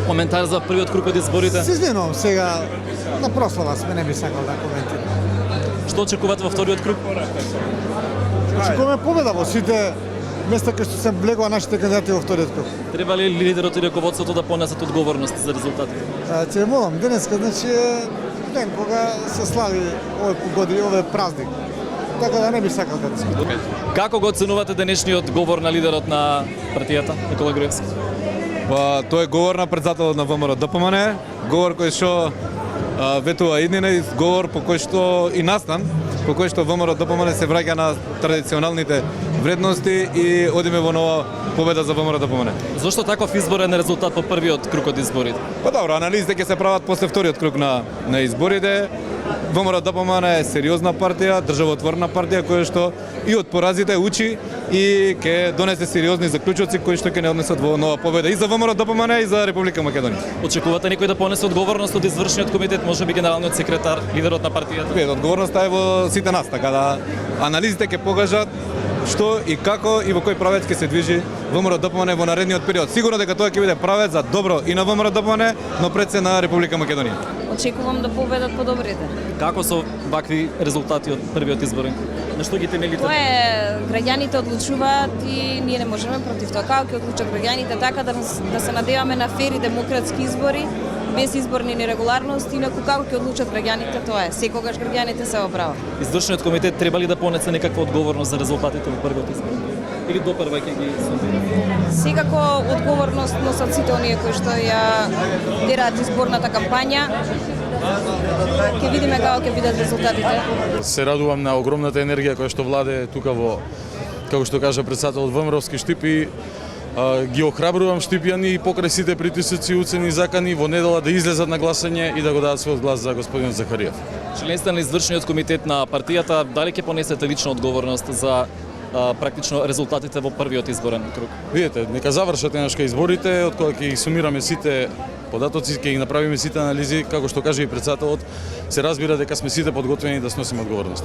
Коментар за првиот круг од изборите. Се извинувам сега, на прослава сме, не би сакал да коментирам. Што очекувате во вториот круг? Очекуваме победа во сите места кај што се влегува нашите кандидати во вториот круг. Треба ли лидерот и раководството да понесат одговорност за резултатите? Ќе молам, денеска значи е ден кога се слави овој години, овој празник. Така да не би сакал да дискутирам. Како го оценувате денешниот говор на лидерот на партијата, Никола Груевски? Па, тој е говор на председателот на ВМРО ДПМН, говор кој што ветува иднина, говор по кој што и настан, по кој што ВМРО ДПМН се враќа на традиционалните вредности и одиме во нова победа за ВМРО ДПМН. Зошто таков изборен резултат по првиот круг од изборите? Па добро, анализите ќе се прават после вториот круг на изборите. ВМРО ДПМН е сериозна партија, државотворна партија која што и од поразите учи и ќе донесе сериозни заклучоци кои што ќе не однесат во нова победа и за ВМРО ДПМН и за Република Македонија. Очекувате некој да понесе одговорност од извршниот комитет, можеби генералниот секретар, лидерот на партијата? Одговорноста е во сите нас, така да анализите ќе покажат што и како и во кој правец ќе се движи ВМРО ДПМН во наредниот период. Сигурно дека тоа ќе биде правец за добро и на ВМРО ДПМН, но пред се на Република Македонија. Очекувам да победат подобрите. Како со вакви резултати од првиот изборен? На што ги темелите? Тоа е, граѓаните одлучуваат и ние не можеме против тоа. Како ќе одлучат граѓаните, така да се надеваме на фер и демократски избори, без изборни нерегуларности, инаку како ќе одлучат граѓаните, тоа е. Секогаш граѓаните се во право. Извршниот комитет треба ли да понесе некаква одговорност за резултатите во првиот избор? Или допрва ќе ги сундира? Секако одговорност носат сите оние кои што ја дираат изборната кампања. Ќе видиме како ќе бидат резултатите. Се радувам на огромната енергија која што владее тука во, како што кажа председателот, ВМРО-вски штип и ги охрабрувам штипјани и покрај сите притисоци, уцени и закани во недела да излезат на гласање и да го дадат својот глас за господин Захариев. Членство на извршниот комитет на партијата, дали ќе понесете лична одговорност за практично резултатите во првиот изборен круг? Видете, нека завршат енашка изборите, од кога ќе ги сумираме сите податоци, ќе ги направиме сите анализи, како што каже и председателот, се разбира дека сме сите подготвени да сносиме одговорност.